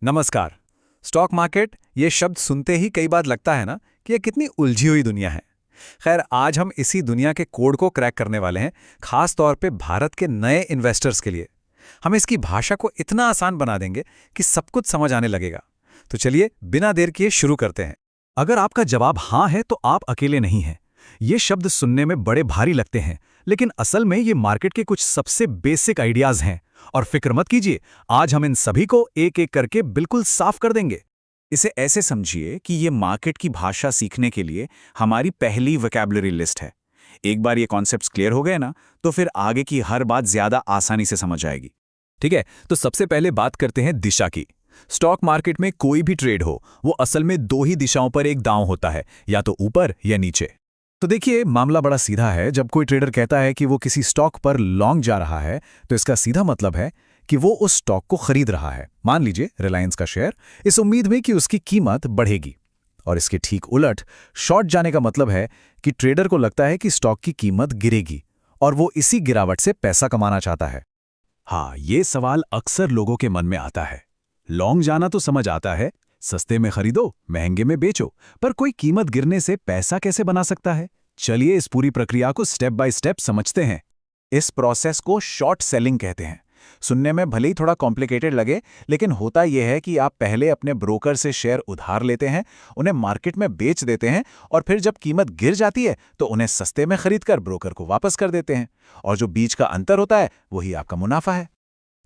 नमस्कार। Stock market ये शब्द सुनते ही कई बार लगता है ना कि ये कितनी उलझी हुई दुनिया है। खैर, आज हम इसी दुनिया के कोड को क्रैक करने वाले हैं, खास तौर पे भारत के नए इन्वेस्टर्स के लिए। हम इसकी भाषा को इतना आसान बना देंगे कि सब कुछ समझ आने लगेगा। तो चलिए बिना देर किए शुरू करते हैं। अगर आपका जवाब हाँ है तो आप अकेले नहीं हैं। ये शब्द सुनने में बड़े भारी लगते हैं, लेकिन असल में ये मार्केट के कुछ सबसे बेसिक आइडियाज हैं। और फिक्र मत कीजिए, आज हम इन सभी को एक एक करके बिल्कुल साफ कर देंगे। इसे ऐसे समझिए कि ये मार्केट की भाषा सीखने के लिए हमारी पहली वोकैबुलरी लिस्ट है। एक बार ये कॉन्सेप्ट्स क्लियर हो गए ना, तो फिर आगे की हर बात ज्यादा आसानी से समझ आएगी। ठीक है, तो सबसे पहले बात करते हैं दिशा की। स्टॉक मार्केट में कोई भी ट्रेड हो, वो असल में दो ही दिशाओं पर एक दांव होता है, या तो ऊपर या नीचे। तो देखिए, मामला बड़ा सीधा है। जब कोई ट्रेडर कहता है कि वो किसी स्टॉक पर लॉन्ग जा रहा है, तो इसका सीधा मतलब है कि वो उस स्टॉक को खरीद रहा है। मान लीजिए रिलायंस का शेयर, इस उम्मीद में कि उसकी कीमत बढ़ेगी। और इसके ठीक उलट, शॉर्ट जाने का मतलब है कि ट्रेडर को लगता है कि स्टॉक की कीमत गिरेगी और वो इसी गिरावट से पैसा कमाना चाहता है। हाँ, ये सवाल अक्सर लोगों के मन में आता है। लॉन्ग जाना तो समझ आता है, सस्ते में खरीदो, महंगे में बेचो, पर कोई कीमत गिरने से पैसा कैसे बना सकता है? चलिए इस पूरी प्रक्रिया को स्टेप बाय स्टेप समझते हैं। इस प्रोसेस को शॉर्ट सेलिंग कहते हैं। सुनने में भले ही थोड़ा कॉम्प्लिकेटेड लगे, लेकिन होता यह है कि आप पहले अपने ब्रोकर से शेयर उधार लेते हैं, उन्हें मार्केट में बेच देते हैं, और फिर जब कीमत गिर जाती है तो उन्हें सस्ते में खरीदकर ब्रोकर को वापस कर देते हैं। और जो बीच का अंतर होता है वही आपका मुनाफा है।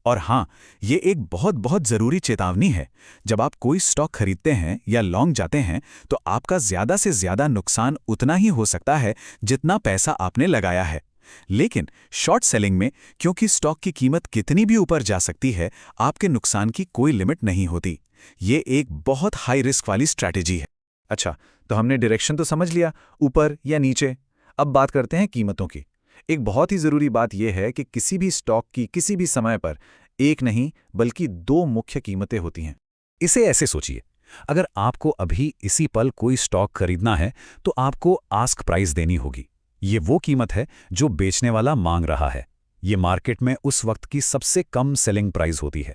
और हाँ, ये एक बहुत बहुत ज़रूरी चेतावनी है। जब आप कोई स्टॉक खरीदते हैं या लॉन्ग जाते हैं, तो आपका ज़्यादा से ज़्यादा नुकसान उतना ही हो सकता है जितना पैसा आपने लगाया है। लेकिन शॉर्ट सेलिंग में, क्योंकि स्टॉक की कीमत कितनी भी ऊपर जा सकती है, आपके नुकसान की कोई लिमिट नहीं होती। ये एक बहुत हाई रिस्क वाली स्ट्रैटेजी है। अच्छा, तो हमने डायरेक्शन तो समझ लिया, ऊपर या नीचे। अब बात करते हैं कीमतों की। एक बहुत ही ज़रूरी बात यह है कि किसी भी स्टॉक की किसी भी समय पर एक नहीं बल्कि दो मुख्य कीमतें होती हैं। इसे ऐसे सोचिए, अगर आपको अभी इसी पल कोई स्टॉक खरीदना है तो आपको आस्क प्राइस देनी होगी। ये वो कीमत है जो बेचने वाला मांग रहा है। ये मार्केट में उस वक्त की सबसे कम सेलिंग प्राइस होती है।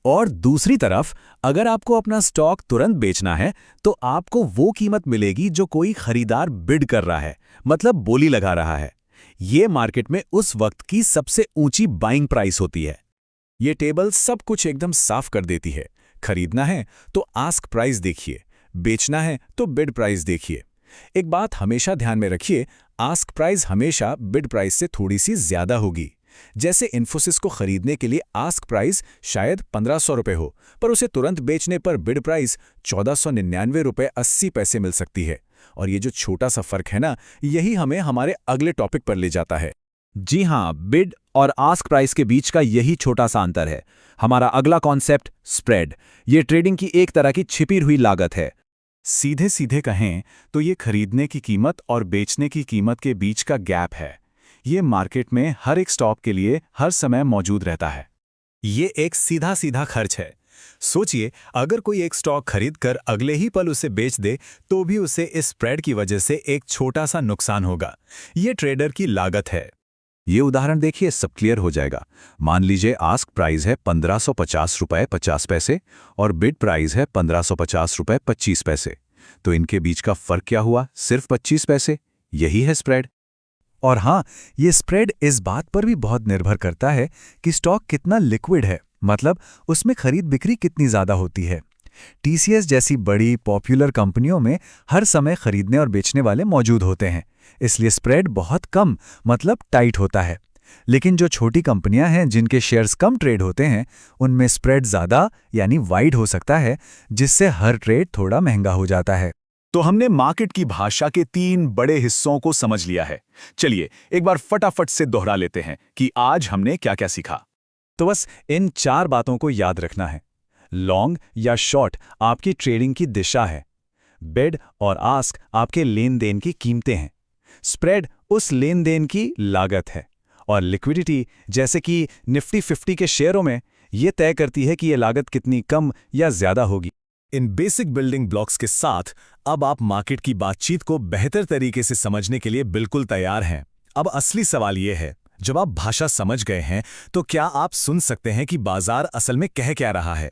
और दूसरी तरफ, अगर आपको अपना स्टॉक तुरंत बेचना है तो आपको वो कीमत मिलेगी जो कोई खरीदार बिड कर रहा है, मतलब बोली लगा रहा है। ये मार्केट में उस वक्त की सबसे ऊंची बाइंग प्राइस होती है। ये टेबल सब कुछ एकदम साफ कर देती है। खरीदना है तो आस्क प्राइस देखिए, बेचना है तो बिड प्राइस देखिए। एक बात हमेशा ध्यान में रखिए, आस्क प्राइस हमेशा बिड प्राइस से थोड़ी सी ज्यादा होगी। जैसे इन्फोसिस को खरीदने के लिए आस्क प्राइस शायद 1500 रुपए हो, पर उसे तुरंत बेचने पर बिड प्राइस 1499 रुपए 80 पैसे मिल सकती है। और ये जो छोटा सा फर्क है ना, यही हमें हमारे अगले टॉपिक पर ले जाता है। जी हाँ, बिड और आस्क प्राइस के बीच का यही छोटा सा अंतर है हमारा अगला कॉन्सेप्ट, स्प्रेड। ये ट्रेडिंग की एक तरह की छिपी हुई लागत है। सीधे सीधे कहें तो ये खरीदने की कीमत और बेचने की कीमत के बीच का गैप है। ये मार्केट में हर एक स्टॉक के लिए हर समय मौजूद रहता है। ये एक सीधा सीधा खर्च है। सोचिए, अगर कोई एक स्टॉक खरीदकर अगले ही पल उसे बेच दे तो भी उसे इस स्प्रेड की वजह से एक छोटा सा नुकसान होगा। ये ट्रेडर की लागत है। ये उदाहरण देखिए, सब क्लियर हो जाएगा। मान लीजिए आस्क प्राइस है 1550 रुपए 50 पैसे और बिड प्राइस है 1550 रुपए 25 पैसे। तो इनके बीच का फर्क क्या हुआ? सिर्फ 25 पैसे। यही है स्प्रेड। और हाँ, ये स्प्रेड इस बात पर भी बहुत निर्भर करता है कि स्टॉक कितना लिक्विड है, मतलब उसमें खरीद बिक्री कितनी ज़्यादा होती है। टीसीएस जैसी बड़ी पॉपुलर कंपनियों में हर समय खरीदने और बेचने वाले मौजूद होते हैं, इसलिए स्प्रेड बहुत कम, मतलब टाइट होता है। लेकिन जो छोटी कंपनियां हैं जिनके शेयर्स कम ट्रेड होते हैं, उनमें स्प्रेड ज़्यादा यानी वाइड हो सकता है, जिससे हर ट्रेड थोड़ा महंगा हो जाता है। तो हमने मार्केट की भाषा के 3 बड़े हिस्सों को समझ लिया है। चलिए एक बार फटाफट से दोहरा लेते हैं कि आज हमने क्या क्या सीखा। तो बस इन 4 बातों को याद रखना है। लॉन्ग या शॉर्ट आपकी ट्रेडिंग की दिशा है। बिड और आस्क आपके लेन देन की कीमतें हैं। स्प्रेड उस लेन देन की लागत है। और लिक्विडिटी, जैसे कि निफ्टी 50 के शेयरों में, ये तय करती है कि ये लागत कितनी कम या ज्यादा होगी। इन बेसिक बिल्डिंग ब्लॉक्स के साथ अब आप मार्केट की बातचीत को बेहतर तरीके से समझने के लिए बिल्कुल तैयार हैं। अब असली सवाल यह है, जब आप भाषा समझ गए हैं तो क्या आप सुन सकते हैं कि बाजार असल में कह क्या रहा है?